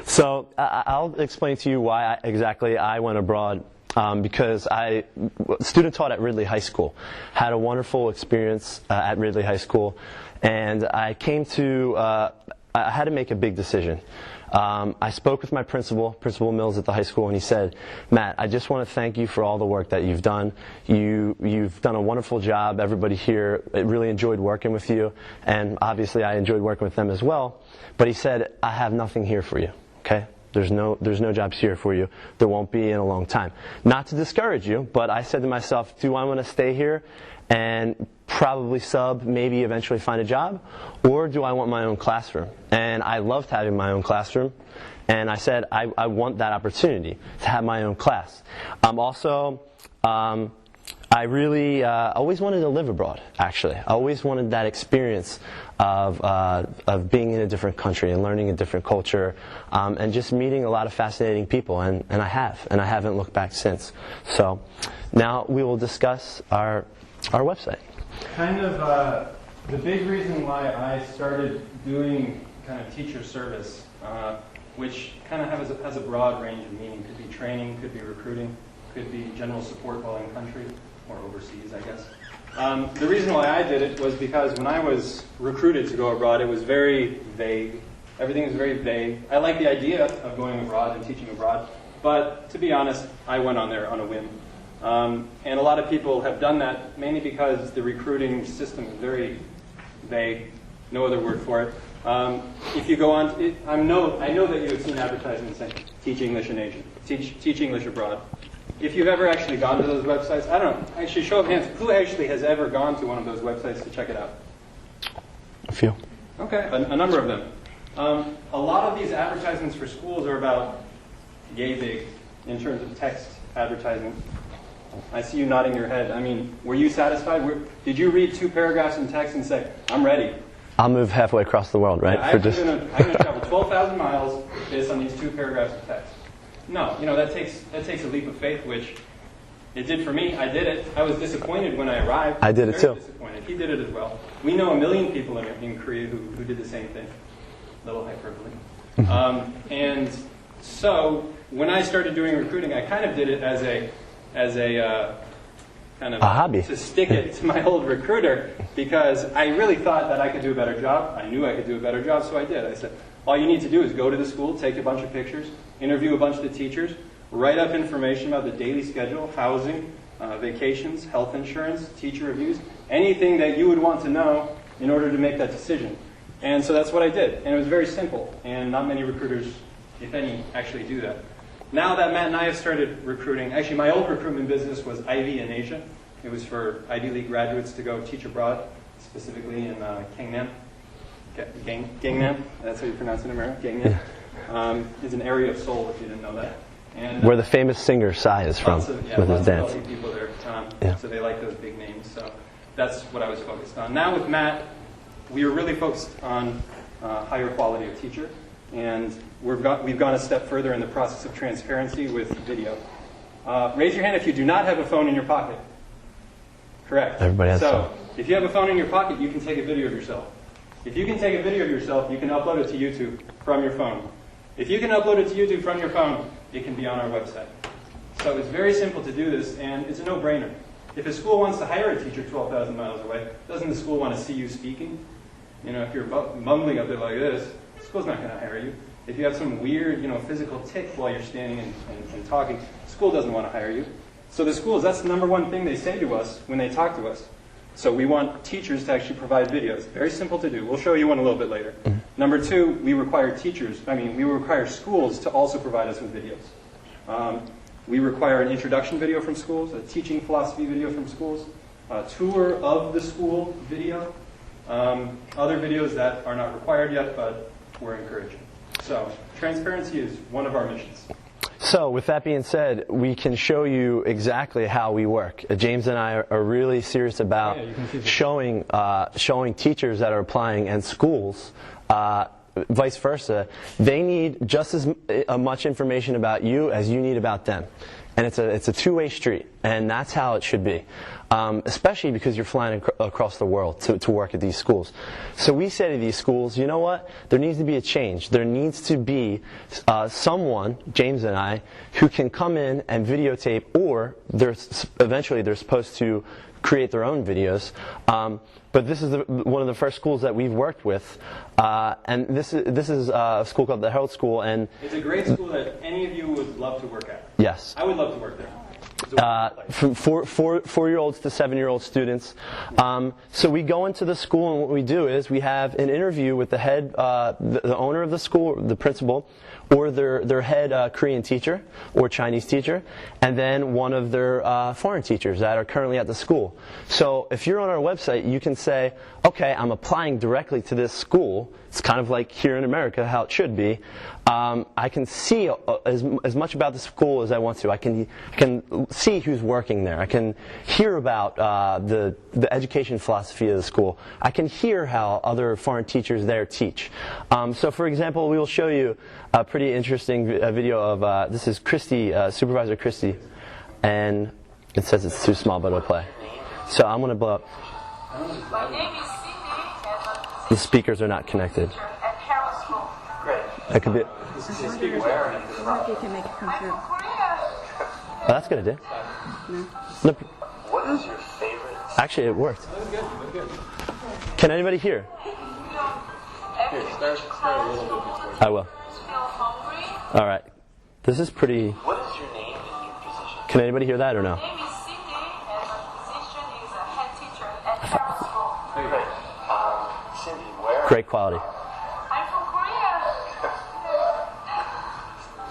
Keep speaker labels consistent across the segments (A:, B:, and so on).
A: So I'll explain to you why exactly I went abroad. Because I student taught at Ridley High School, had a wonderful experience at Ridley High School, and I came to I had to make a big decision. I spoke with my Principal Mills at the high school, and he said, "Matt, I just want to thank you for all the work that you've done. You've done a wonderful job. Everybody here really enjoyed working with you, and obviously I enjoyed working with them as well." But he said, "I have nothing here for you. Okay? There's no jobs here for you. There won't be in a long time." Not to discourage you, but I said to myself, do I want to stay here and probably sub, maybe eventually find a job, or do I want my own classroom? And I loved having my own classroom, and I said I want that opportunity to have my own class. I really always wanted to live abroad, actually. I always wanted that experience of being in a different country and learning a different culture, and just meeting a lot of fascinating people, and I haven't looked back since. So now we will discuss our website.
B: Kind of the big reason why I started doing kind of teacher service, which kind of has a broad range of meaning. Could be training, could be recruiting, could be general support while in country, or overseas, I guess. The reason why I did it was because when I was recruited to go abroad, it was very vague. Everything was very vague. I like the idea of going abroad and teaching abroad, but to be honest, I went on there on a whim. And a lot of people have done that mainly because the recruiting system is very vague, no other word for it. If you go on, I know that you have seen advertisements saying, teach English in Asia, teach English abroad. If you've ever actually gone to those websites, I don't know, actually show of hands, who actually has ever gone to one of those websites to check it out?
A: A few.
B: Okay, a number of them. A lot of these advertisements for schools are about yay big in terms of text advertising. I see you nodding your head. I mean, were you satisfied? Did you read 2 paragraphs in text and say, I'm ready?
A: I'll move halfway across the world, right?
B: Yeah, I'm going to travel 12,000 miles based on these 2 paragraphs of text. No, that takes a leap of faith, which it did for me. I did it. I was disappointed when I arrived.
A: I did it too.
B: Disappointed. He did it as well. We know 1 million people in Korea who did the same thing. Little hyperbole. And so when I started doing recruiting, I kind of did it as a kind of
A: a hobby,
B: to stick it to my old recruiter, because I really thought that I could do a better job. I knew I could do a better job, so I did. I said, all you need to do is go to the school, take a bunch of pictures, interview a bunch of the teachers, write up information about the daily schedule, housing, vacations, health insurance, teacher reviews, anything that you would want to know in order to make that decision. And so that's what I did. And it was very simple. And not many recruiters, if any, actually do that. Now that Matt and I have started recruiting, actually my old recruitment business was Ivy in Asia. It was for Ivy League graduates to go teach abroad, specifically in Gangnam. Gangnam, that's how you pronounce it in America, Gangnam. It's an area of Seoul, if you didn't know that. And,
A: where the famous singer Psy is from, with his dance.
B: Lots of people there, so they like those big names. So that's what I was focused on. Now with Matt, we are really focused on higher quality of teacher, and we've gone a step further in the process of transparency with video. Raise your hand if you do not have a phone in your pocket. Correct.
A: Everybody has
B: so if you have a phone in your pocket, you can take a video of yourself. If you can take a video of yourself, you can upload it to YouTube from your phone. If you can upload it to YouTube from your phone, it can be on our website. So it's very simple to do this, and it's a no-brainer. If a school wants to hire a teacher 12,000 miles away, doesn't the school want to see you speaking? If you're mumbling up there like this, the school's not going to hire you. If you have some weird, physical tic while you're standing and talking, the school doesn't want to hire you. So the schools, that's the number one thing they say to us when they talk to us. So we want teachers to actually provide videos. Very simple to do. We'll show you one a little bit later. Mm-hmm. Number 2, we require schools to also provide us with videos. We require an introduction video from schools, a teaching philosophy video from schools, a tour of the school video, other videos that are not required yet, but we're encouraging. So transparency is one of our missions.
A: So with that being said, we can show you exactly how we work. James and I are really serious about showing teachers that are applying and schools vice versa. They need just as much information about you as you need about them. And it's a two-way street, and that's how it should be, especially because you're flying across the world to work at these schools. So we say to these schools, you know what? There needs to be a change. There needs to be someone, James and I, who can come in and videotape, or eventually they're supposed to create their own videos. But this is one of the first schools that we've worked with, and this is a school called the Herald School, and
B: it's a great school that any of you would love to work at.
A: Yes,
B: I would love to work there.
A: From 4-year-olds to 7-year-old students. So we go into the school, and what we do is we have an interview with the head, the owner of the school, the principal, or their head Korean teacher or Chinese teacher, and then one of their foreign teachers that are currently at the school. So if you're on our website, you can say, okay, I'm applying directly to this school. It's kind of like here in America, how it should be. I can see as much about the school as I want to. I can see who's working there. I can hear about the education philosophy of the school. I can hear how other foreign teachers there teach. So for example, we will show you a pretty interesting video of, this is Christy, Supervisor Christy, and it says it's too small, but it'll play. So I'm going to blow up.
C: My name is Cindy.
A: The speakers are not connected.
C: At Herald School.
B: Great.
A: That could be.
B: This is the speaker's where?
D: You can make it come
C: I'm
D: through.
C: from Korea.
A: Oh, that's good idea.
D: No.
A: No,
E: What is your favorite?
A: actually, it worked.
B: That was good. That was good.
A: Can anybody hear?
C: Every
B: Here, start a little bit before.
A: I will.
C: feel hungry.
A: All right. This is pretty.
E: What is your name and your position?
A: Can anybody hear that or no?
C: My name is Cindy, and my position is a head teacher at Herald School.
E: Great. Cindy, where?
A: Great quality.
C: I'm from Korea.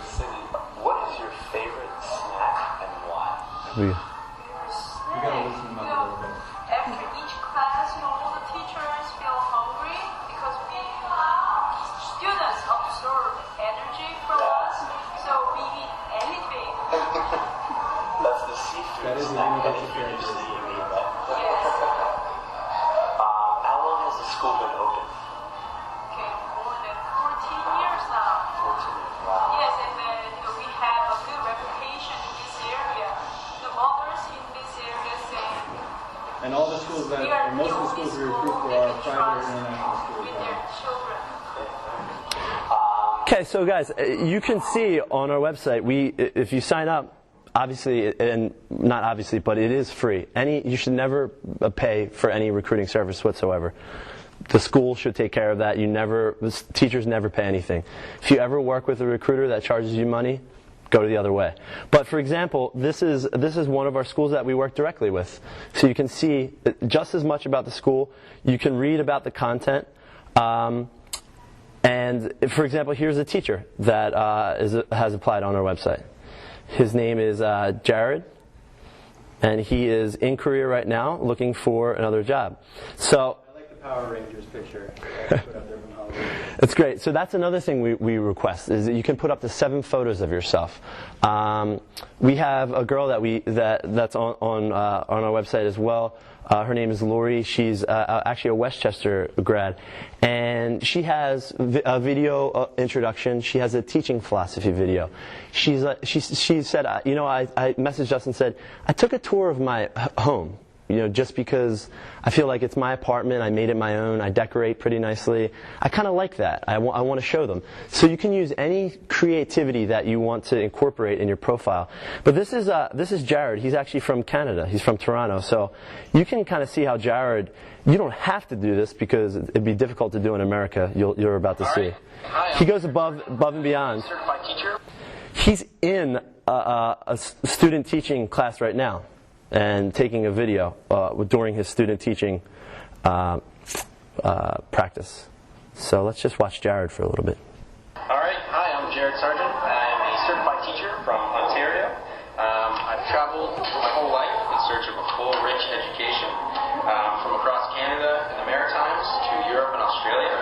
E: Cindy, what is your favorite snack and why?
A: We-
B: You gotta listen to them up a little bit.
C: After each class, all the teachers feel hungry because we students absorb energy from us, so we eat anything.
E: That's the seafood
B: That is the
E: snack that
B: universal
E: you usually eat, right?
C: Yes.
E: How long has the school been open?
C: Okay, more than 14 years now.
E: 14 years. Wow.
C: Yes, and then we have a good reputation in this area. The mothers in this area say
B: And all the schools that,
C: we are
B: or most of the schools we recruit for are private or international schools.
C: with their children.
A: Okay, so guys, you can see on our website, if you sign up, obviously, and not obviously, but it is free. You should never pay for any recruiting service whatsoever. The school should take care of that. Teachers never pay anything. If you ever work with a recruiter that charges you money, go the other way. But for example, this is one of our schools that we work directly with. So you can see just as much about the school. You can read about the content. And for example, here's a teacher that has applied on our website. His name is Jared, and he is in Korea right now looking for another job. So
B: I like the Power Rangers picture that I put up there from Halloween.
A: it's great. So that's another thing we request, is that you can put up to 7 photos of yourself. We have a girl that's on our website as well. Her name is Lori. She's actually a Westchester grad, and she has a video introduction. She has a teaching philosophy video. She said, I messaged us and said, I took a tour of my home. Just because I feel like it's my apartment, I made it my own, I decorate pretty nicely. I kind of like that. I want to show them. So you can use any creativity that you want to incorporate in your profile. But this is Jared. He's actually from Canada. He's from Toronto. So you can kind of see how Jared, you don't have to do this because it'd be difficult to do in America. You're about to see. He goes above and beyond.
E: Certified teacher?
A: He's in a student teaching class right now, and taking a video during his student teaching practice. So let's just watch Jared for a little bit.
F: All right. Hi, I'm Jared Sargent. I'm a certified teacher from Ontario. I've traveled my whole life in search of a full, rich education from across Canada and the Maritimes to Europe and Australia.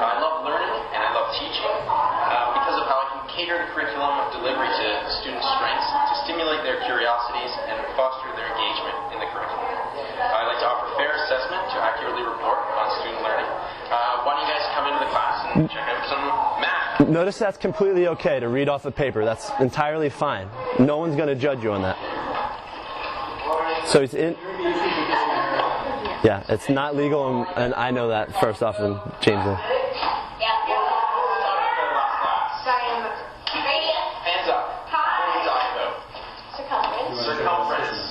F: I love learning and I love teaching because of how I can cater the curriculum of delivery to students' strengths to stimulate their curiosities and foster their engagement in the curriculum. I like to offer fair assessment to accurately report on student learning. Why don't you guys come into the class and check out some math.
A: Notice that's completely okay to read off the paper. That's entirely fine. No one's going to judge you on that. So it's in. Yeah, it's not legal, and I know that first off, and James.
F: Hands up. What are we talking about? Circumference.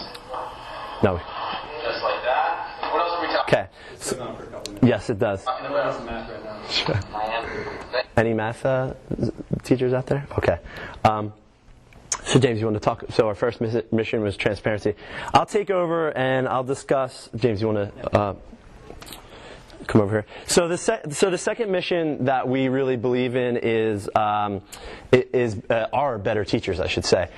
A: No.
F: Just like that. What else are we talking
A: Okay. Yes, it does. Any math teachers out there? Okay. So James, you want to talk? So our first mission was transparency. I'll take over and I'll discuss. James, you want to come over here? So the second mission that we really believe in is our better teachers, I should say.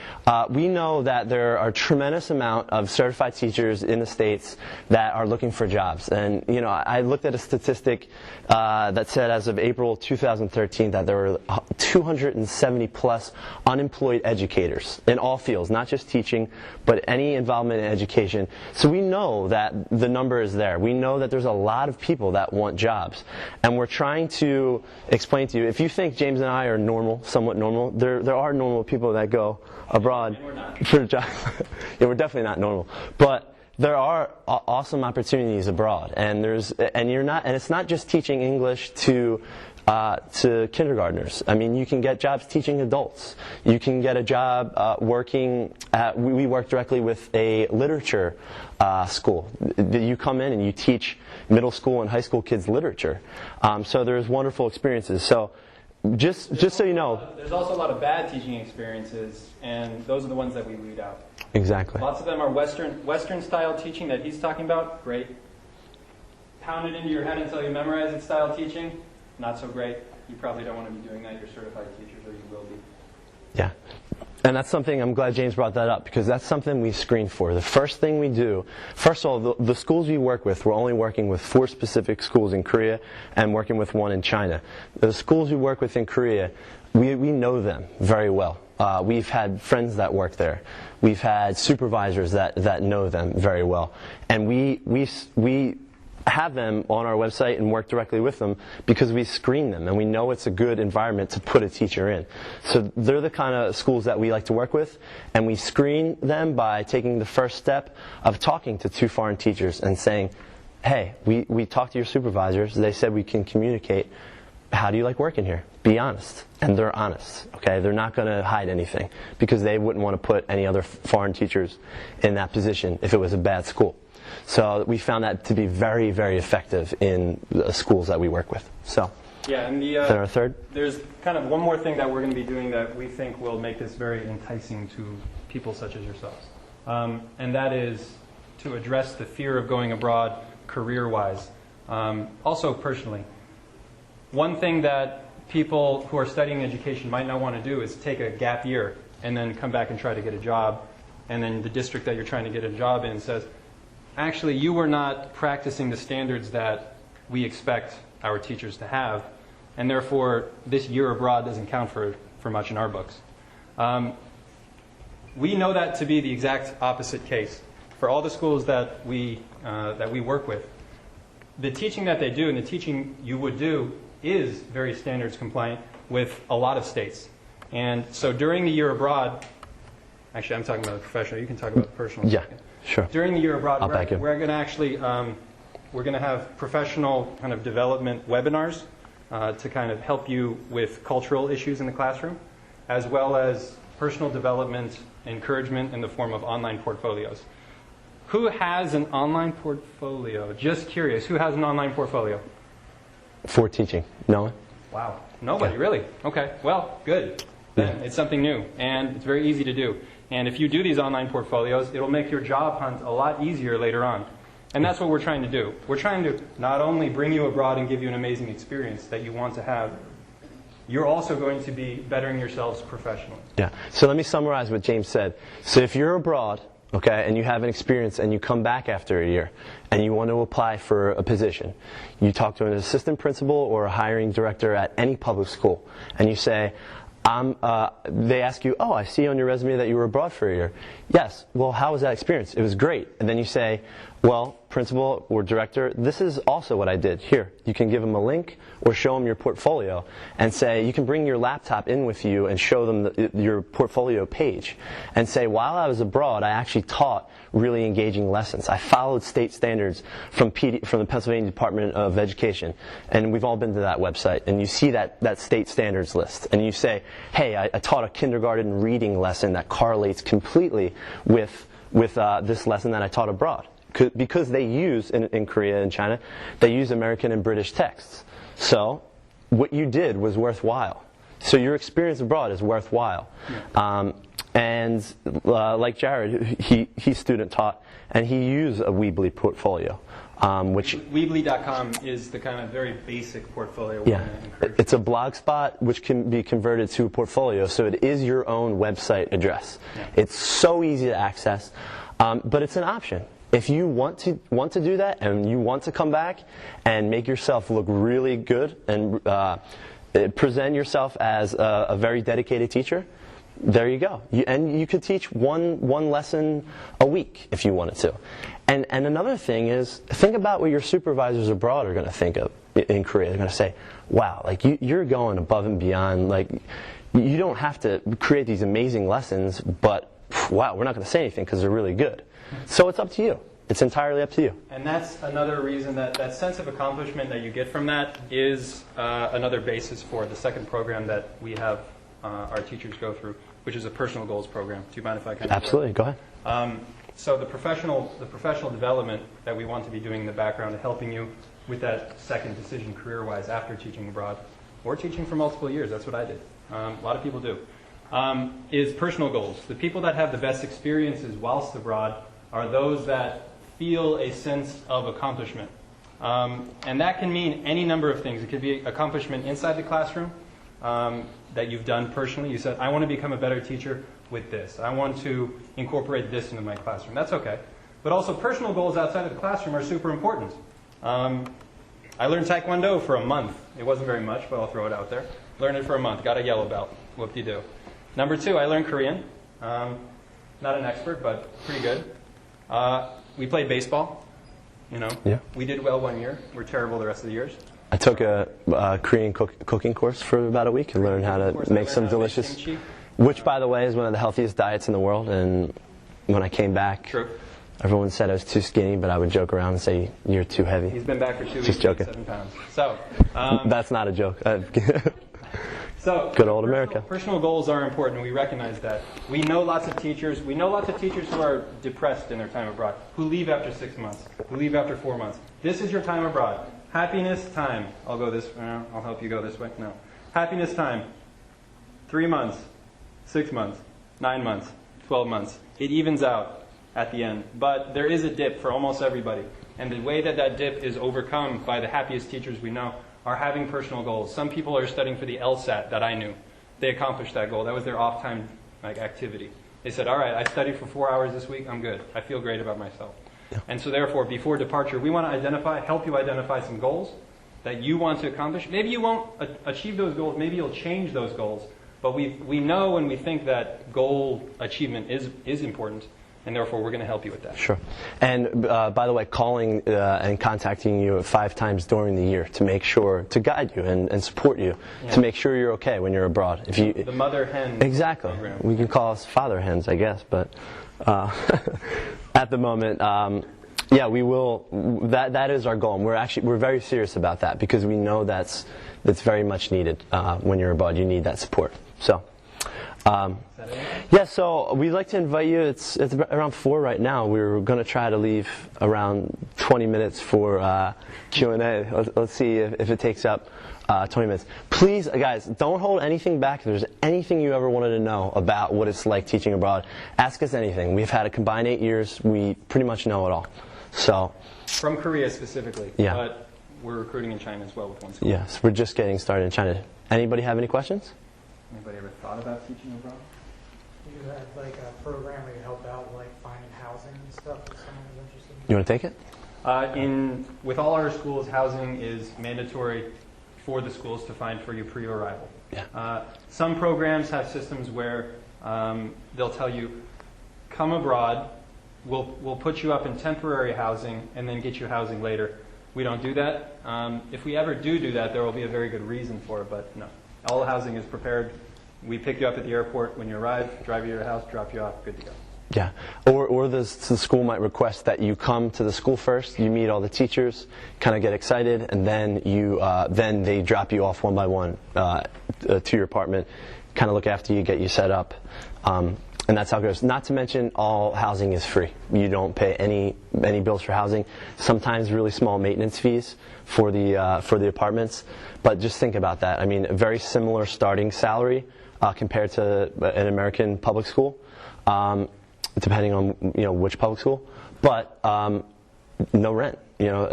A: We know that there are a tremendous amount of certified teachers in the States that are looking for jobs. And, you know, I looked at a statistic that said as of April 2013 that there were 270 plus unemployed educators in all fields, not just teaching, but any involvement in education. So we know that the number is there. We know that there's a lot of people that want jobs. And we're trying to explain to you, if you think James and I are normal, somewhat normal, there are normal people that go abroad for jobs. Yeah, we're definitely not normal. But there are awesome opportunities abroad, and it's not just teaching English to kindergartners. I mean, you can get jobs teaching adults. You can get a job working at, we work directly with a literature school. You come in and you teach middle school and high school kids literature. So there's wonderful experiences. So just so you know.
B: There's also a lot of bad teaching experiences, and those are the ones that we weed out.
A: Exactly.
B: Lots of them are Western style teaching that he's talking about. Great. Pound it into your head until you memorize it style teaching. Not so great. You probably don't want to be doing that. You're certified teachers, or you will be.
A: Yeah. And that's something, I'm glad James brought that up, because that's something we screen for. The first thing we do, first of all, the schools we work with, we're only working with 4 specific schools in Korea and working with 1 in China. The schools we work with in Korea, we know them very well. We've had friends that work there. We've had supervisors that know them very well. And we have them on our website and work directly with them because we screen them and we know it's a good environment to put a teacher in. So they're the kind of schools that we like to work with, and we screen them by taking the first step of talking to 2 foreign teachers and saying, hey, we talked to your supervisors, they said we can communicate. How do you like working here? Be honest. And they're honest. Okay, they're not going to hide anything because they wouldn't want to put any other foreign teachers in that position if it was a bad school. So we found that to be very, very effective in the schools that we work with. So,
B: yeah, and
A: is that our third?
B: There's kind of one more thing that we're going to be doing that we think will make this very enticing to people such as yourselves. And that is to address the fear of going abroad career-wise. Also personally. One thing that people who are studying education might not want to do is take a gap year and then come back and try to get a job. And then the district that you're trying to get a job in says, actually, you were not practicing the standards that we expect our teachers to have, and therefore this year abroad doesn't count for much in our books. We know that to be the exact opposite case. For all the schools that we work with, the teaching that they do and the teaching you would do is very standards compliant with a lot of states. And so during the year abroad, actually I'm talking about the professional, you can talk about the personal.
A: Yeah. Sure.
B: During the year abroad,
A: we're
B: going to actually we're going to have professional kind of development webinars to kind of help you with cultural issues in the classroom, as well as personal development encouragement in the form of online portfolios. Who has an online portfolio? Just curious, who has an online portfolio?
A: For teaching. No one?
B: Wow. Nobody,
A: Yeah.
B: really? Okay. Well, good. Then it's something new, and it's very easy to do. And if you do these online portfolios, it'll make your job hunt a lot easier later on. And that's what we're trying to do. We're trying to not only bring you abroad and give you an amazing experience that you want to have, you're also going to be bettering yourselves professionally.
A: Yeah. So let me summarize what James said. So if you're abroad, okay, and you have an experience and you come back after a year and you want to apply for a position, you talk to an assistant principal or a hiring director at any public school, and you say, they ask you, oh, I see on your resume that you were abroad for a year. Yes. Well, how was that experience? It was great. And then you say, well, principal or director, this is also what I did. Here, you can give them a link or show them your portfolio and say, you can bring your laptop in with you and show them your portfolio page and say, while I was abroad, I actually taught really engaging lessons. I followed state standards from the Pennsylvania Department of Education, and we've all been to that website, and you see that state standards list, and you say, hey, I taught a kindergarten reading lesson that correlates completely with this lesson that I taught abroad. Because they use, in Korea and China, they use American and British texts. So what you did was worthwhile. So your experience abroad is worthwhile. Yeah. And like Jared, he student taught, and he used a Weebly portfolio. Which
B: Weebly.com is the kind of very basic portfolio.
A: Yeah, it's a blog spot which can be converted to a portfolio, so it is your own website address. Yeah. It's so easy to access, but it's an option. If you want to do that and you want to come back and make yourself look really good and present yourself as a very dedicated teacher, there you go. And you could teach one lesson a week if you wanted to. And another thing is, think about what your supervisors abroad are going to think of in Korea. They're going to say, wow, like you're going above and beyond. Like, you don't have to create these amazing lessons, but wow, we're not going to say anything because they're really good. So it's up to you. It's entirely up to you.
B: And that's another reason that sense of accomplishment that you get from that is another basis for the second program that we have our teachers go through, which is a personal goals program. Do you mind if I kind of
A: Absolutely, go ahead.
B: So the professional development that we want to be doing in the background, helping you with that second decision career-wise after teaching abroad, or teaching for multiple years, that's what I did. A lot of people do, is personal goals. The people that have the best experiences whilst abroad are those that feel a sense of accomplishment. And that can mean any number of things. It could be accomplishment inside the classroom that you've done personally. You said, I want to become a better teacher with this. I want to incorporate this into my classroom. That's okay. But also personal goals outside of the classroom are super important. I learned Taekwondo for a month. It wasn't very much, but I'll throw it out there. Learned it for a month. Got a yellow belt. Whoop-de-doo. Number 2, I learned Korean. Not an expert, but pretty good. We played baseball. You know,
A: yeah.
B: We did well one year. We're terrible the rest of the years.
A: I took a Korean cooking course for about a week and learned how to make some delicious, which, by the way, is one of the healthiest diets in the world. And when I came back,
B: True.
A: Everyone said I was too skinny, but I would joke around and say, you're too heavy.
B: He's been back for 2 weeks.
A: Just joking.
B: 7 pounds. So
A: that's not a joke.
B: So
A: good old America.
B: Personal goals are important. We recognize that. We know lots of teachers. We know lots of teachers who are depressed in their time abroad, who leave after 6 months, who leave after 4 months. This is your time abroad. Happiness time. I'll go this. I'll help you go this way. No. Happiness time. 3 months, 6 months, 9 months, 12 months. It evens out at the end. But there is a dip for almost everybody. And the way that dip is overcome by the happiest teachers we know are having personal goals. Some people are studying for the LSAT that I knew. They accomplished that goal. That was their off-time activity. They said, all right, I studied for 4 hours this week. I'm good. I feel great about myself. Yeah. And so therefore, before departure, we want to help you identify some goals that you want to accomplish. Maybe you won't achieve those goals. Maybe you'll change those goals. But we know and we think that goal achievement is important. And therefore, we're going to help you with that.
A: Sure. And by the way, calling and contacting you 5 times during the year to make sure, to guide you and support you, to make sure you're okay when you're abroad. If you
B: the mother hen
A: exactly, program. We can call us father hens, I guess, but at the moment, yeah, we will. That is our goal. And we're very serious about that because we know that's very much needed when you're abroad. You need that support. So. Yeah, so we'd like to invite you. It's around 4 right now. We're going to try to leave around 20 minutes for Q&A. Let's see if it takes up 20 minutes. Please, guys, don't hold anything back. If there's anything you ever wanted to know about what it's like teaching abroad, ask us anything. We've had a combined 8 years. We pretty much know it all. So
B: from Korea specifically,
A: yeah.
B: But we're recruiting in China as well with one school.
A: Yes, we're just getting started in China. Anybody have any questions?
B: Anybody ever thought about teaching abroad?
D: You had like a program where you help out like finding housing and stuff if someone was interested in.
A: You want to take it?
B: With all our schools, housing is mandatory for the schools to find for you pre-arrival.
A: Yeah.
B: Some programs have systems where they'll tell you, come abroad, we'll put you up in temporary housing and then get you housing later. We don't do that. If we ever do that, there will be a very good reason for it, but no. All the housing is prepared. We pick you up at the airport when you arrive, drive you to your house, drop you off, good to go.
A: Yeah, or the school might request that you come to the school first, you meet all the teachers, kind of get excited, and then then they drop you off one by one to your apartment, kind of look after you, get you set up, and that's how it goes. Not to mention, all housing is free. You don't pay any bills for housing. Sometimes really small maintenance fees for the apartments, but just think about that. I mean, a very similar starting salary compared to an American public school. Depending on which public school, but no rent.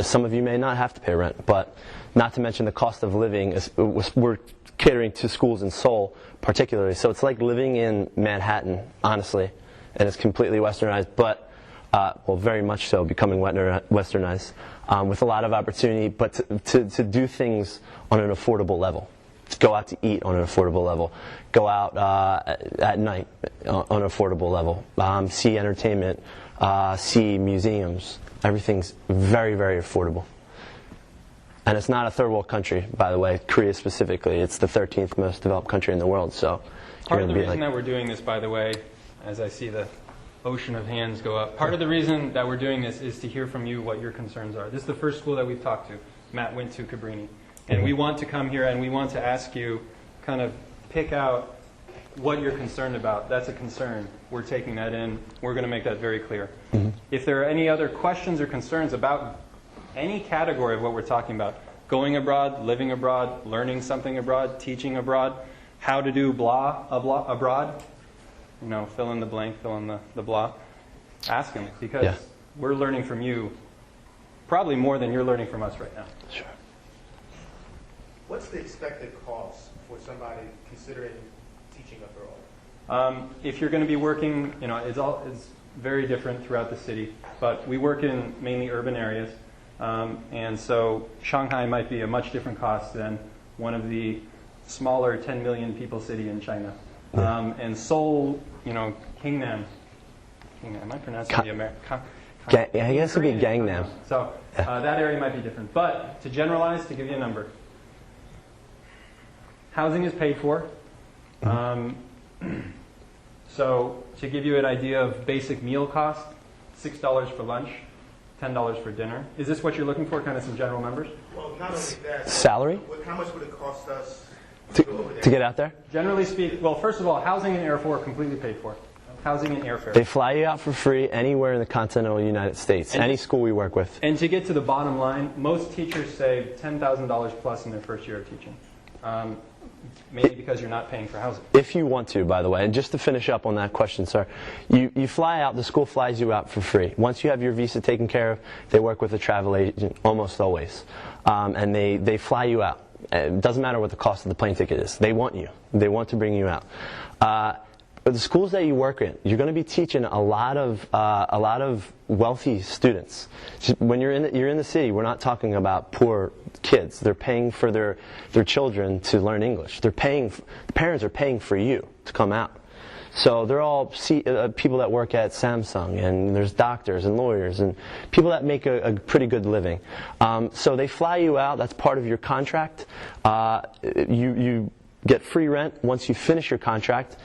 A: Some of you may not have to pay rent, but not to mention the cost of living. We're catering to schools in Seoul particularly, so it's like living in Manhattan, honestly, and it's completely westernized, but very much so, becoming westernized, with a lot of opportunity, but to do things on an affordable level. Go out to eat on an affordable level. Go out at night on an affordable level. See entertainment. See museums. Everything's very, very affordable. And it's not a third world country, by the way. Korea specifically, it's the 13th most developed country in the world. So
B: part of the reason that we're doing this, by the way, as I see the ocean of hands go up, part of the reason that we're doing this is to hear from you what your concerns are. This is the first school that we've talked to. Matt went to Cabrini. And we want to come here and we want to ask you, kind of pick out what you're concerned about. That's a concern. We're taking that in. We're going to make that very clear. Mm-hmm. If there are any other questions or concerns about any category of what we're talking about, going abroad, living abroad, learning something abroad, teaching abroad, how to do abroad, fill in the blank, fill in the blah, ask him, because we're learning from you probably more than you're learning from us right now.
A: Sure.
G: What's the expected cost for somebody considering teaching abroad?
B: If you're going to be working, it's very different throughout the city, but we work in mainly urban areas, and so Shanghai might be a much different cost than one of the smaller 10 million people city in China. And Seoul, Gangnam, am I pronouncing the American?
A: I guess it would be Gangnam.
B: So that area might be different, but to generalize, to give you a number. Housing is paid for. So to give you an idea of basic meal cost, $6 for lunch, $10 for dinner. Is this what you're looking for, kind of some general numbers?
G: Well, not only that.
A: Salary?
G: How much would it cost us
A: to get out there?
B: Generally speaking, well, first of all, housing and airfare are completely paid for. Housing and airfare.
A: They fly you out for free anywhere in the continental United States, any school we work with.
B: And to get to the bottom line, most teachers save $10,000 plus in their first year of teaching. Mainly because you're not paying for housing.
A: If you want to, by the way, and just to finish up on that question, sir, you fly out, the school flies you out for free. Once you have your visa taken care of, they work with a travel agent almost always. And they fly you out. It doesn't matter what the cost of the plane ticket is. They want you. They want to bring you out. But the schools that you work in, you're going to be teaching a lot of wealthy students. When you're in the city, we're not talking about poor kids. They're paying for their children to learn English. The parents are paying for you to come out. So they're all people that work at Samsung, and there's doctors and lawyers and people that make a pretty good living. So they fly you out. That's part of your contract. You get free rent. Once you finish your contract,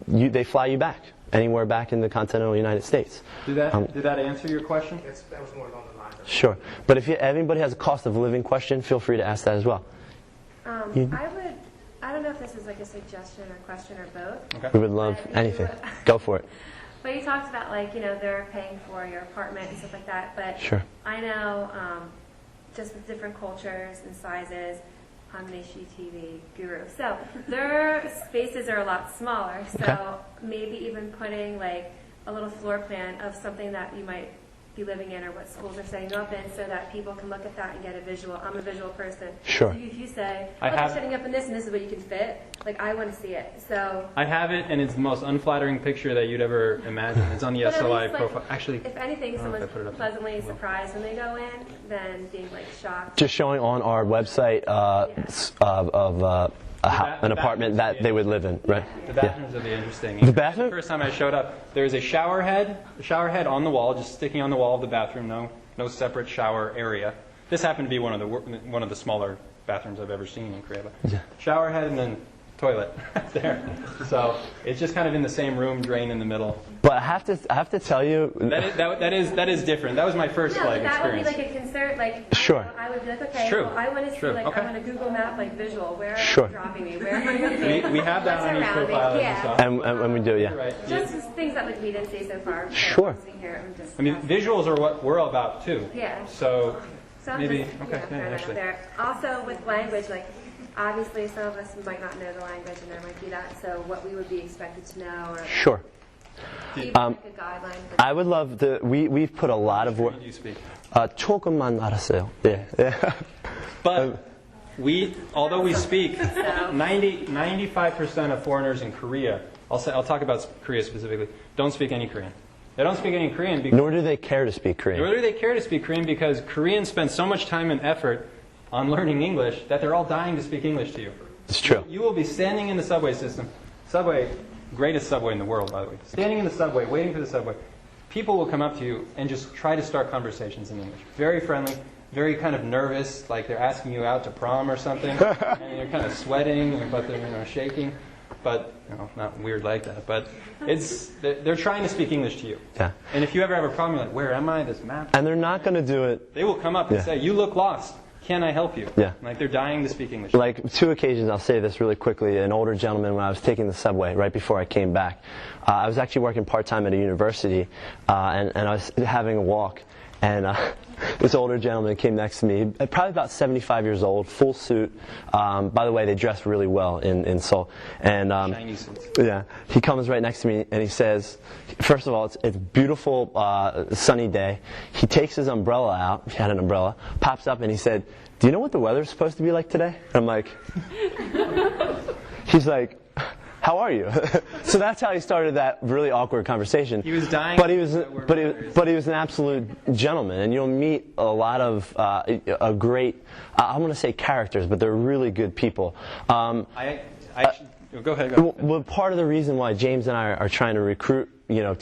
A: they fly you back anywhere back in the continental United States.
B: Did that answer your question?
G: That was more along the line.
A: Sure. But if anybody has a cost of living question, feel free to ask that as well.
H: I don't know if this is like a suggestion or question or both.
B: Okay.
A: We would love anything. Go for it.
H: But you talked about they're paying for your apartment and stuff like that. But
A: sure.
H: I know just with different cultures and sizes, I'm an HGTV guru. So their spaces are a lot smaller. So maybe even putting like a little floor plan of something that you might be living in or what schools are setting you up in so that people can look at that and get a visual. I'm a visual person.
A: Sure.
H: So if you say, you're setting up in this and this is what you can fit, like I want to see it. So
B: I have it, and it's the most unflattering picture that you'd ever imagine. It's on the SLI profile. Actually,
H: if anything, someone's pleasantly surprised when they go in than being like shocked.
A: Just showing on our website an apartment that they would live in, right?
B: The bathrooms would be interesting.
A: The bathroom?
B: The first time I showed up, there was a shower head on the wall, just sticking on the wall of the bathroom. No separate shower area. This happened to be one of the smaller bathrooms I've ever seen in Korea. Shower head and then toilet there. So it's just kind of in the same room, drain in the middle.
A: But I have to tell you
B: that is different. That was my first
H: that
B: experience.
H: would be like a concern, like
A: Sure.
H: I would be like, okay,
B: True.
H: well, I want to see, like,
B: Okay.
H: I want a Google Map, like, visual. Where
A: Sure.
H: are you dropping me? Where am I going?
B: We have that on each profile.
H: Yeah.
A: and we do, yeah.
B: Right.
H: Just things that like we didn't see so far. So
A: Sure.
H: Here, I'm just,
B: I mean, visuals are what we're all about too.
H: Yeah.
B: So
H: I'm
B: maybe
H: just,
B: okay.
H: throwing that out there. Also with language, like obviously some of us might not know the language, and there might be that. So what we would be expected to know, or
A: Sure.
H: even like a guideline. For
A: I would love to. We've put a lot of work.
B: What do you speak?
A: 조금만 알았어요. Yeah.
B: But although we speak, 95% of foreigners in Korea, I'll talk about Korea specifically, don't speak any Korean. They don't speak any Korean because
A: Nor do they care to speak Korean.
B: nor do they care to speak Korean because Koreans spend so much time and effort on learning English that they're all dying to speak English to you.
A: It's true.
B: You will be standing in the subway system. Subway, greatest subway in the world, by the way. Standing in the subway, waiting for the subway. People will come up to you and just try to start conversations in English. Very friendly, very kind of nervous, like they're asking you out to prom or something. And you're kind of sweating, but they're shaking. But, not weird like that. But they're trying to speak English to you.
A: Yeah.
B: And if you ever have a problem, you're like, where am I? This map?
A: And they're not going to do it.
B: They will come up and say, you look lost. Can I help you?
A: Yeah.
B: Like they're dying to speak English.
A: Like 2 occasions, I'll say this really quickly. An older gentleman, when I was taking the subway right before I came back, I was actually working part-time at a university, and I was having a walk. And this older gentleman came next to me, probably about 75 years old, full suit. By the way, they dress really well in Seoul. And
B: Shiny suits.
A: yeah, he comes right next to me and he says, first of all, it's a beautiful sunny day. He takes his umbrella out. He had an umbrella. Pops up and he said, "Do you know what the weather's supposed to be like today?" I'm like, he's like, "How are you?" So that's how he started that really awkward conversation.
B: He was dying.
A: But he was an absolute gentleman, and you'll meet a lot of a great, I'm going to say characters, but they're really good people.
B: Go ahead.
A: Well, part of the reason why James and I are trying to recruit,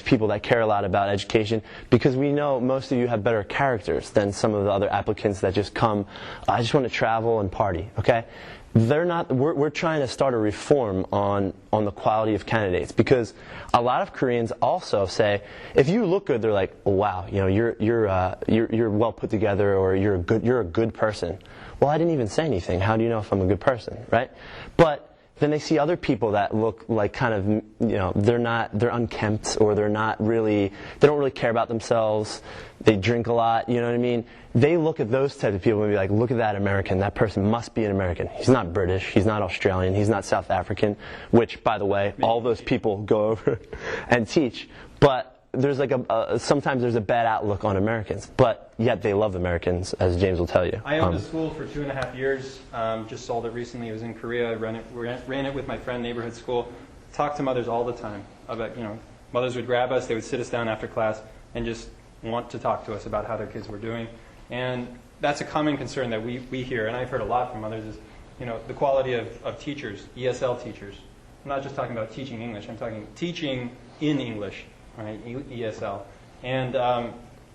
A: people that care a lot about education, because we know most of you have better characters than some of the other applicants that just come, I just want to travel and party, okay? They're not. We're trying to start a reform on the quality of candidates, because a lot of Koreans also say, if you look good, they're like, oh, wow, you're well put together, or you're a good person. Well, I didn't even say anything. How do you know if I'm a good person, right? But then they see other people that look like kind of, they're unkempt, or they don't really care about themselves. They drink a lot, you know what I mean? They look at those types of people and be like, look at that American. That person must be an American. He's not British. He's not Australian. He's not South African, which, by the way, all those people go over and teach. But there's like sometimes there's a bad outlook on Americans, but yet they love Americans, as James will tell you.
B: I owned a school for 2.5 years. Just sold it recently. It was in Korea. I ran it with my friend, neighborhood school. Talked to mothers all the time about, mothers would grab us. They would sit us down after class and just want to talk to us about how their kids were doing. And that's a common concern that we hear, and I've heard a lot from others, is the quality of teachers, ESL teachers. I'm not just talking about teaching English. I'm talking teaching in English. Right, ESL. And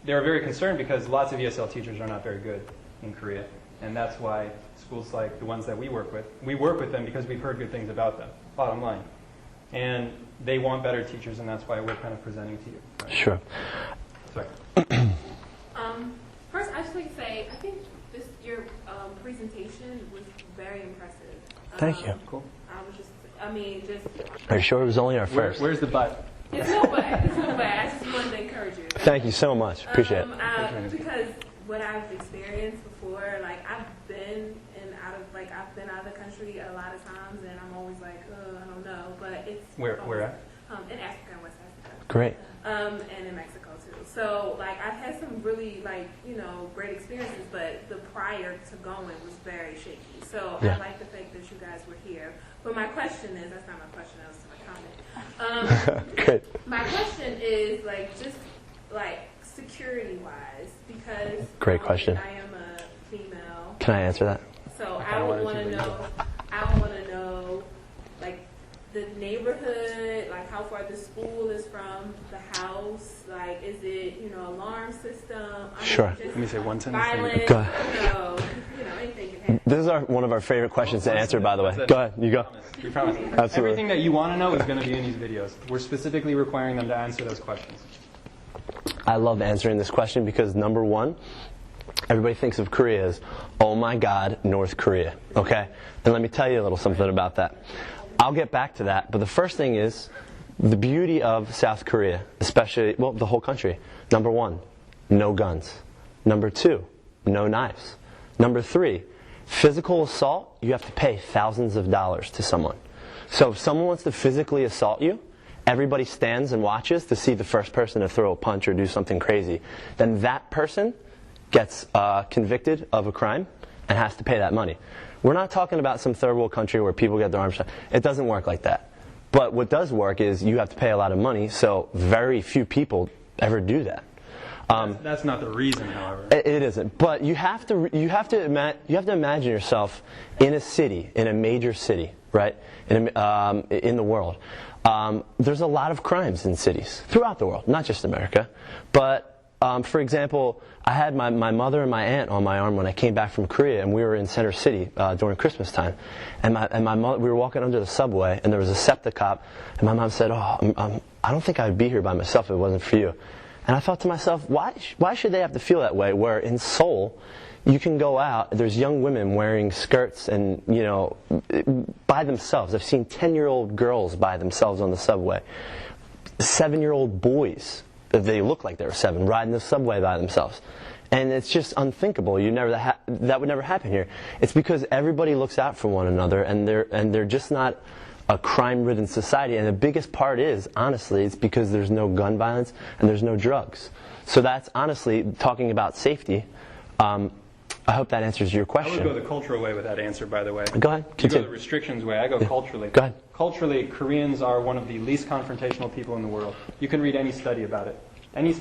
B: they're very concerned because lots of ESL teachers are not very good in Korea. And that's why schools like the ones that we work with them because we've heard good things about them, bottom line. And they want better teachers, and that's why we're kind of presenting to you. Right?
A: Sure.
B: Sorry.
I: First, I just like to say, I think your presentation was very impressive.
A: Thank you.
B: Cool.
A: Are you sure it was only our first?
B: Where's the butt?
I: It's no bad. It's no bad. I just wanted to encourage you.
A: Thank you so much. Appreciate it.
I: Because what I've experienced before, like I've been out of the country a lot of times, and I'm always like, I don't know, but it's
B: where at?
I: In Africa, West Africa.
A: Great.
I: And in Mexico too. So like I've had some really great experiences, but the prior to going was very shaky. So I like the fact that you guys were here. But my question is, that's not my question, that was my comment.
A: Great.
I: My question is just security wise, because
A: great question.
I: I am a female.
A: Can I answer that?
I: So I would want to know the neighborhood, like how far the school is from the house, like is it, alarm system?
A: Sure.
B: Let me say one sentence.
I: Violence,
A: Go ahead.
I: anything can happen.
A: This is one of our favorite questions to answer, by the way. Go ahead, you go.
B: We promise.
A: Absolutely.
B: Everything that you want to know is going to be in these videos. We're specifically requiring them to answer those questions.
A: I love answering this question because, number one, everybody thinks of Korea as, oh my God, North Korea. Okay? And let me tell you a little something about that. I'll get back to that, but the first thing is the beauty of South Korea, especially, well, the whole country. Number one, no guns. Number two, no knives. Number three, physical assault, you have to pay thousands of dollars to someone. So if someone wants to physically assault you, everybody stands and watches to see the first person to throw a punch or do something crazy. Then that person gets convicted of a crime and has to pay that money. We're not talking about some third world country where people get their arms shot. It doesn't work like that. But what does work is you have to pay a lot of money, so very few people ever do that.
B: That's not the reason, however.
A: It isn't. But you have to imagine yourself in a city, in a major city, right? In the world. There's a lot of crimes in cities throughout the world, not just America. But for example, I had my mother and my aunt on my arm when I came back from Korea, and we were in Center City during Christmas time. And my mother, we were walking under the subway, and there was a SEPTA cop, and my mom said, "Oh, I don't think I'd be here by myself if it wasn't for you." And I thought to myself, why should they have to feel that way? Where in Seoul, you can go out, there's young women wearing skirts and, by themselves. I've seen 10-year-old girls by themselves on the subway. 7-year-old boys, they look like they were 7, riding the subway by themselves. And it's just unthinkable. That would never happen here. It's because everybody looks out for one another, and they're just not a crime-ridden society. And the biggest part is, honestly, it's because there's no gun violence and there's no drugs. So that's honestly talking about safety. I hope that answers your question.
B: I would go the cultural way with that answer, by the way.
A: Go ahead.
B: You
A: Continue.
B: go the restrictions way. I go culturally.
A: Go ahead.
B: Culturally, Koreans are one of the least confrontational people in the world. You can read any study about it. Any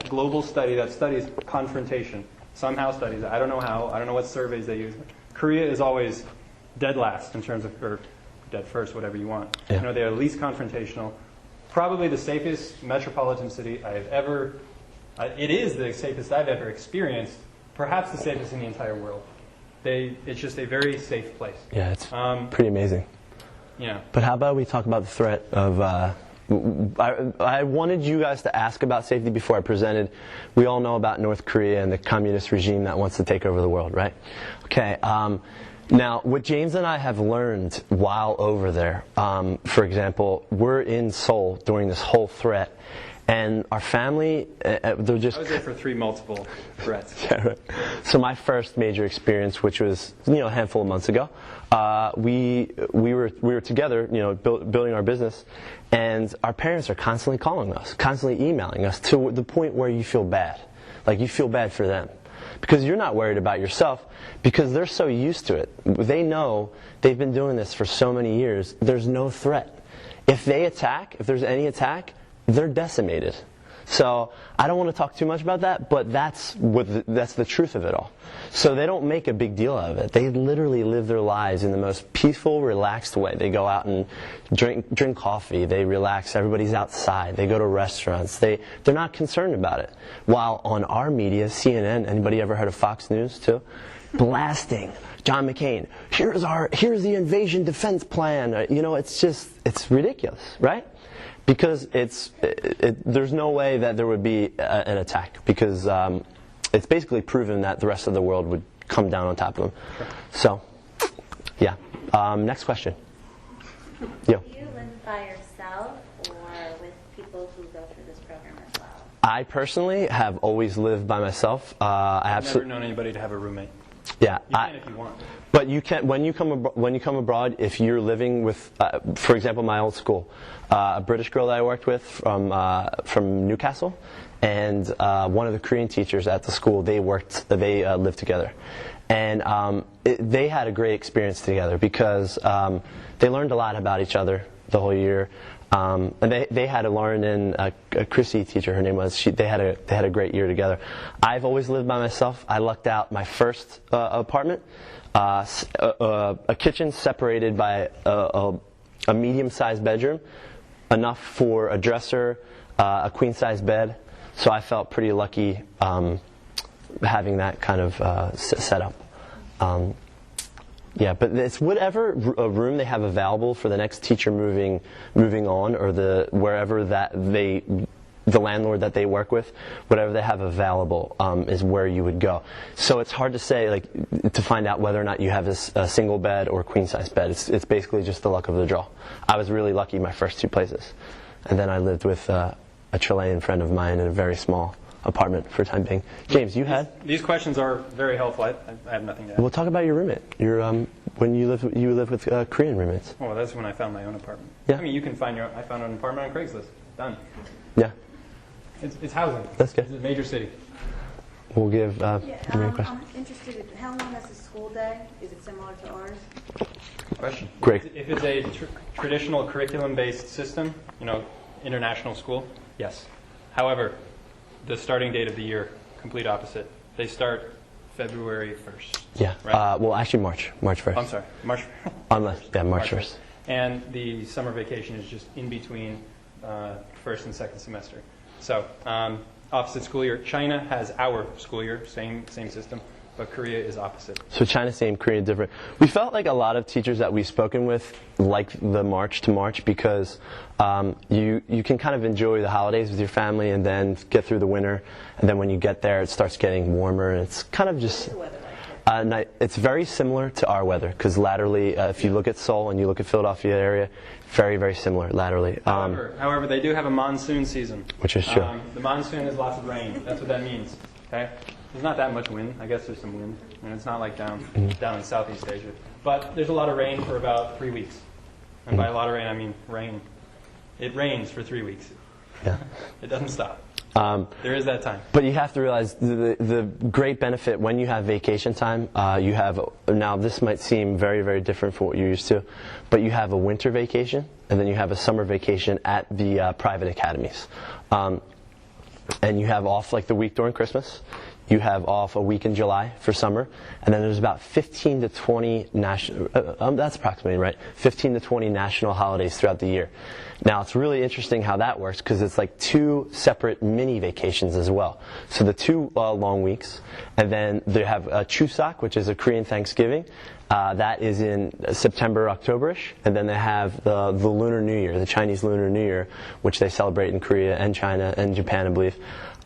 B: global study that studies confrontation, somehow studies it. I don't know how. I don't know what surveys they use. Korea is always dead last in terms of, or dead first, whatever you want.
A: Yeah.
B: They are least confrontational. Probably the safest metropolitan city I've ever. It is the safest I've ever experienced. Perhaps the safest in the entire world. It's just a very safe place.
A: Yeah, it's pretty amazing.
B: Yeah.
A: But how about we talk about the threat of... I wanted you guys to ask about safety before I presented. We all know about North Korea and the communist regime that wants to take over the world, right? Okay. Now, what James and I have learned while over there, for example, we're in Seoul during this whole threat. And our family, they're just...
B: I was there for 3 multiple threats.
A: Yeah, right. So my first major experience, which was a handful of months ago, we were together, building our business, and our parents are constantly calling us, constantly emailing us to the point where you feel bad, like you feel bad for them, because you're not worried about yourself, because they're so used to it. They know they've been doing this for so many years. There's no threat. If there's any attack, they're decimated. So I don't want to talk too much about that, but that's the truth of it all. So they don't make a big deal out of it. They literally live their lives in the most peaceful, relaxed way. They go out and drink coffee. They relax. Everybody's outside. They go to restaurants. They're not concerned about it. While on our media, CNN, anybody ever heard of Fox News too? Blasting John McCain. Here's the invasion defense plan. It's ridiculous, right? Because there's no way that there would be an attack, because it's basically proven that the rest of the world would come down on top of them. So, yeah. Next question. Yeah.
J: Do you live by yourself or with people who go through this program as well?
A: I personally have always lived by myself.
B: I've never known anybody to have a roommate.
A: Yeah.
B: You can if you want.
A: But you can when you come abroad. If you're living with, for example, my old school, a British girl that I worked with from Newcastle, and one of the Korean teachers at the school, they lived together, and they had a great experience together because they learned a lot about each other the whole year. And they had a Lauren and a Chrissy teacher, her name was. They had a great year together. I've always lived by myself. I lucked out my first apartment, a kitchen separated by a medium-sized bedroom, enough for a dresser, a queen-size bed. So I felt pretty lucky having that kind of setup. Yeah, but it's whatever room they have available for the next teacher moving on, or wherever the landlord that they work with, whatever they have available is where you would go. So it's hard to say, to find out whether or not you have a single bed or queen size bed. It's basically just the luck of the draw. I was really lucky my first 2 places, and then I lived with a Chilean friend of mine in a very small apartment for the time being. James, you had?
B: These questions are very helpful. I have nothing to add.
A: We'll talk about your roommate. When you live with Korean roommates.
B: Well, that's when I found my own apartment.
A: Yeah.
B: I mean, you can find I found an apartment on Craigslist. Done.
A: Yeah.
B: It's housing.
A: That's good.
B: It's a major city.
A: We'll give
K: I'm
A: a question.
K: interested in how long is the school day? Is it similar to ours?
B: Question.
A: Great.
B: If it's a traditional curriculum-based system, international school, yes. However, the starting date of the year, complete opposite. They start February 1st.
A: Yeah.
B: Right?
A: Well, actually March 1st.
B: I'm sorry, March.
A: March 1st.
B: And the summer vacation is just in between first and second semester. So opposite school year. China has our school year, same system, but Korea is opposite.
A: So China same, Korea different. We felt like a lot of teachers that we've spoken with like the March to March because you can kind of enjoy the holidays with your family and then get through the winter, and then when you get there it starts getting warmer, and it's kind of just it's very similar to our weather because laterally, if you look at Seoul and you look at Philadelphia area, very, very similar laterally.
B: However, they do have a monsoon season.
A: Which is true.
B: The monsoon is lots of rain. That's what that means. Okay? There's not that much wind. I guess there's some wind. And it's not like down in Southeast Asia. But there's a lot of rain for about 3 weeks. And by a lot of rain, I mean rain. It rains for 3 weeks.
A: Yeah.
B: It doesn't stop. There is that time.
A: But you have to realize the great benefit when you have vacation time, you have, now this might seem very, very different from what you're used to, but you have a winter vacation and then you have a summer vacation at the private academies. And you have off like the week during Christmas. You have off a week in July for summer, and then there's about 15 to 20 national, that's approximately right, 15 to 20 national holidays throughout the year. Now it's really interesting how that works because it's like 2 separate mini vacations as well. So the 2 long weeks, and then they have Chuseok, which is a Korean Thanksgiving. That is in September, October-ish, and then they have the Lunar New Year, the Chinese Lunar New Year, which they celebrate in Korea and China and Japan, I believe.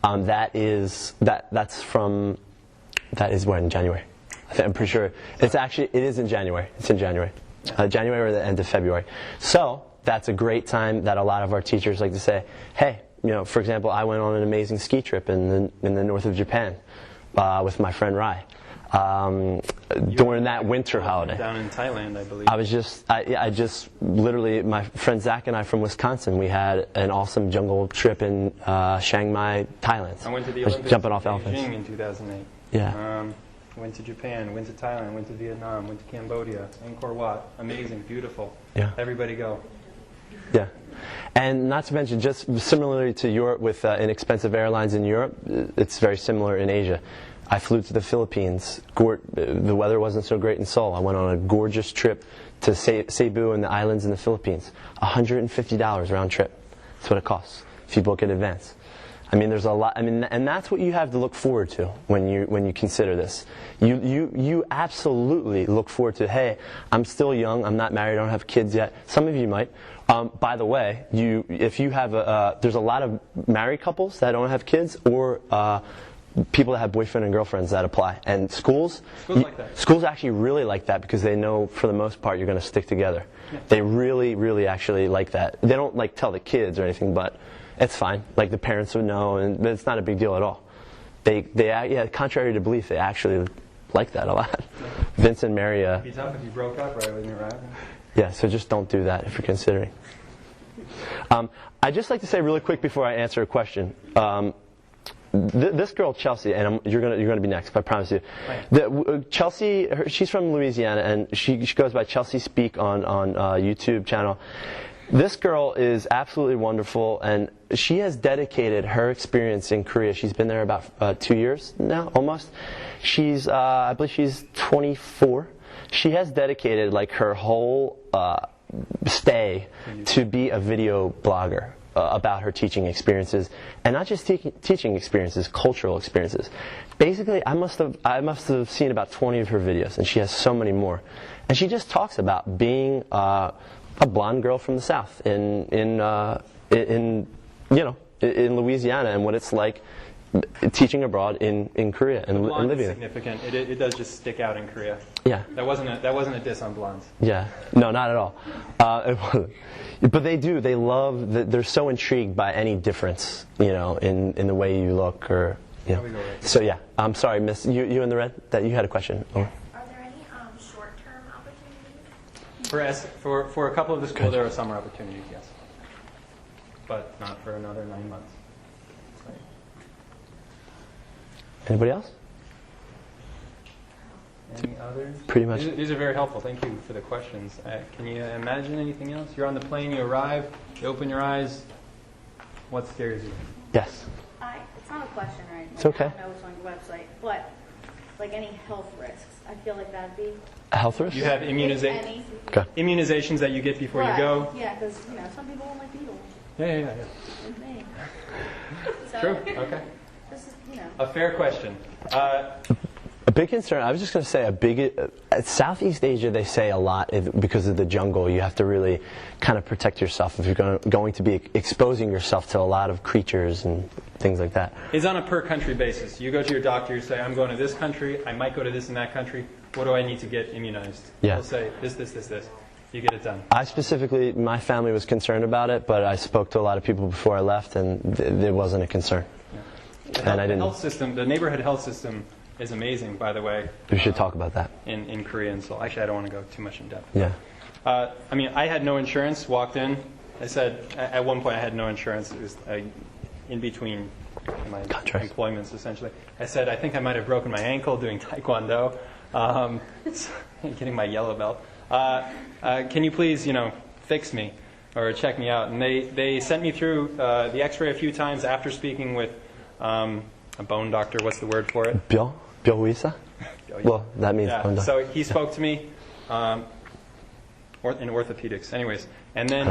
A: That is when, in January. I'm pretty sure it is in January. It's in January, January or the end of February. So that's a great time that a lot of our teachers like to say, hey, for example, I went on an amazing ski trip in the north of Japan with my friend Rai. During that winter holiday.
B: Down in Thailand, I believe.
A: I just literally, my friend Zach and I from Wisconsin, we had an awesome jungle trip in Chiang Mai, Thailand.
B: I went to the Olympics
A: jumping off
B: in
A: elephants.
B: Beijing in 2008.
A: Yeah.
B: Went to Japan, went to Thailand, went to Vietnam, went to Cambodia, Angkor Wat. Amazing, beautiful.
A: Yeah.
B: Everybody go.
A: Yeah. And not to mention, just similarly to Europe with inexpensive airlines in Europe, it's very similar in Asia. I flew to the Philippines. The weather wasn't so great in Seoul. I went on a gorgeous trip to Cebu and the islands in the Philippines. $150 round trip. That's what it costs if you book in advance. I mean, there's a lot. I mean, and that's what you have to look forward to when you consider this. You absolutely look forward to. Hey, I'm still young. I'm not married. I don't have kids yet. Some of you might. By the way, if you have there's a lot of married couples that don't have kids, or people that have boyfriend and girlfriends that apply. And schools
B: like that.
A: Schools actually really like that because they know for the most part you're going to stick together. Yeah. They really, really actually like that. They don't like tell the kids or anything, but it's fine. Like the parents would know, and it's not a big deal at all. Contrary to belief, they actually like that a lot. Yeah. Vince and Mary.
B: It'd be tough if you broke up right when you arrived.
A: Yeah, so just don't do that if you're considering. I'd just like to say really quick before I answer a question. This girl Chelsea, and you're gonna be next, I promise you. Chelsea, she's from Louisiana, and she goes by Chelsea Speak on YouTube channel. This girl is absolutely wonderful, and she has dedicated her experience in Korea. She's been there about 2 years now, almost. I believe she's 24. She has dedicated like her whole stay to be a video blogger about her teaching experiences, and not just teaching experiences, cultural experiences. Basically, I must have seen about 20 of her videos, and she has so many more. And she just talks about being a blonde girl from the South in Louisiana, and what it's like teaching abroad in Korea and living there.
B: Significant. It does just stick out in Korea.
A: Yeah.
B: That wasn't a diss on blondes.
A: Yeah. No, not at all. It wasn't. But they do. They love. They're so intrigued by any difference, in the way you look, or. So yeah. I'm sorry, Miss. You in the red. That you had a question. Oh.
L: Are there any short-term opportunities?
B: For a couple of the schools, there are summer opportunities, yes, but not for another 9 months.
A: Anybody else?
B: Any others?
A: Pretty much.
B: These are very helpful. Thank you for the questions. Can you imagine anything else? You're on the plane, you arrive, you open your eyes. What scares you?
A: Yes.
K: It's not a question, right?
A: It's okay.
K: I don't know what's on your website, but like any health risks, I feel like that'd be.
A: Health risks?
B: You have immunizations that you get before you go.
K: Yeah, because some people don't like needles.
B: Yeah.
K: With me.
B: True. Okay.
K: This is
B: a fair question.
A: A big concern, I was just going to say, at Southeast Asia, they say a lot because of the jungle. You have to really kind of protect yourself if you're going to be exposing yourself to a lot of creatures and things like that.
B: It's on a per-country basis. You go to your doctor, you say, I'm going to this country, I might go to this and that country. What do I need to get immunized?
A: Yeah.
B: They'll say, this. You get it done.
A: I specifically, my family was concerned about it, but I spoke to a lot of people before I left, and there wasn't a concern.
B: Yeah. The health system, the neighborhood health system, is amazing, by the way.
A: We should talk about that.
B: In Korea and Seoul. Actually, I don't want to go too much in depth.
A: Yeah.
B: I had no insurance, walked in. I said, at one point I had no insurance. It was in between my employments, essentially. I said, I think I might have broken my ankle doing Taekwondo, getting my yellow belt. Can you please, fix me or check me out? And they sent me through the x-ray a few times after speaking with a bone doctor. What's the word for it?
A: Byohuisa? Well, that means bone doctor.
B: So he spoke to me in orthopedics. Anyways, and then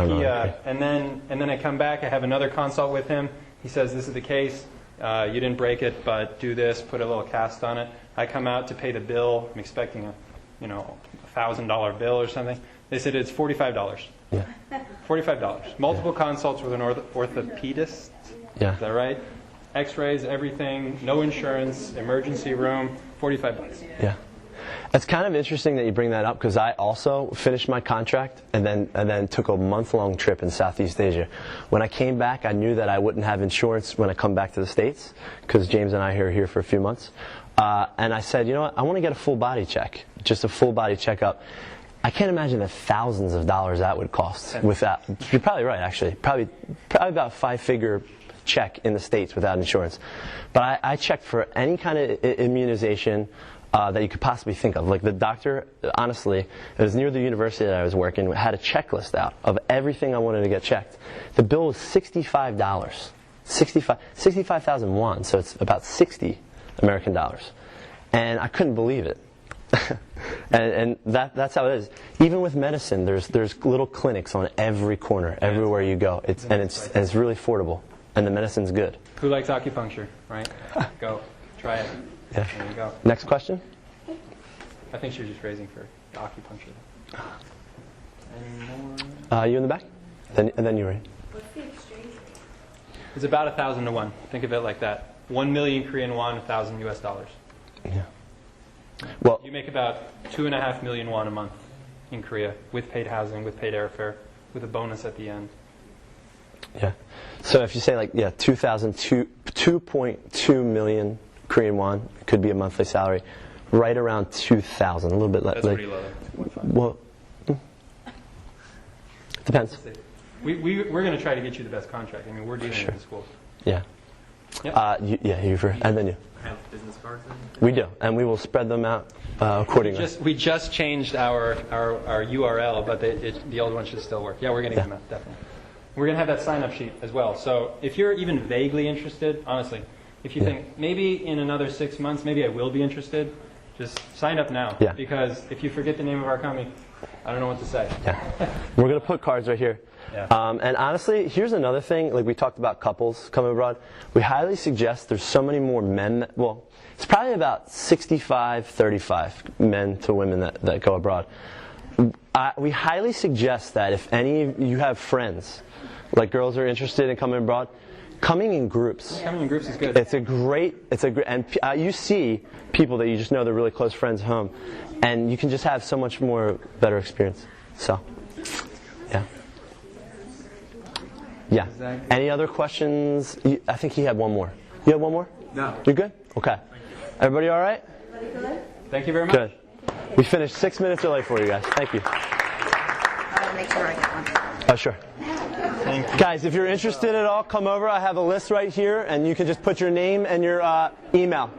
B: and then I come back. I have another consult with him. He says, this is the case. You didn't break it, but do this. Put a little cast on it. I come out to pay the bill. I'm expecting a $1,000 bill or something. They said it's $45.
A: Yeah.
B: $45. Multiple consults with an orthopedist.
A: Yeah.
B: Is that right? X-rays, everything, no insurance, emergency room, $45.
A: Yeah. It's kind of interesting that you bring that up, because I also finished my contract and then took a month-long trip in Southeast Asia. When I came back, I knew that I wouldn't have insurance when I come back to the States, because James and I are here for a few months. And I said, you know what, I want to get a full body check, just a full body checkup. I can't imagine the thousands of dollars that would cost without. You're probably right, actually. Probably about a 5-figure check in the States without insurance. But I checked for any kind of immunization that you could possibly think of. Like the doctor, honestly, it was near the university that I was working, had a checklist out of everything I wanted to get checked. The bill was $65. 65,000 won, so it's about 60 American dollars. And I couldn't believe it. and that's how it is. Even with medicine, there's little clinics on every corner, everywhere you go. It's really affordable, and the medicine's good.
B: Who likes acupuncture, right? Go, try it.
A: Yeah.
B: There you go.
A: Next question?
B: I think she was just raising for acupuncture. Any
A: more? You in the back? And then you, Ray.
I: What's the exchange rate?
B: It's about 1,000 to 1. Think of it like that. 1 million Korean won, 1,000 US dollars.
A: Yeah. Well,
B: you make about 2.5 million won a month in Korea, with paid housing, with paid airfare, with a bonus at the end.
A: Yeah. So if you say 2.2 million Korean won could be a monthly salary, right around 2,000, a little bit less.
B: That's pretty low.
A: Well, depends.
B: We're going to try to get you the best contract. I mean, we're dealing with the school.
A: Yeah.
B: Yep.
A: You first, and then you.
G: Have business cards in?
A: We do, and we will spread them out accordingly.
B: We just changed our URL, but the old one should still work. Yeah, we're going to get them out, definitely. We're going to have that sign-up sheet as well. So if you're even vaguely interested, honestly, if you think, maybe in another 6 months, maybe I will be interested, just sign up now.
A: Yeah.
B: Because if you forget the name of our company, I don't know what to say.
A: Yeah. We're going to put cards right here.
B: Yeah.
A: And honestly, here's another thing. Like we talked about couples coming abroad. We highly suggest there's so many more men. Well, it's probably about 65-35 men to women that go abroad. We highly suggest that if any of you have friends, like girls are interested in coming abroad, coming in groups.
B: Coming in groups is good.
A: It's a great, and you see people that you just know they're really close friends home, and you can just have so much more better experience. So, yeah. Yeah. Any other questions? I think he had one more. You have one more?
B: No.
A: You good? Okay. Everybody all right?
B: Thank you very much.
A: Good. We finished 6 minutes early for you guys. Thank you.
M: I'll make sure I get one.
A: Oh, sure. Guys, if you're interested at all, come over. I have a list right here, and you can just put your name and your email.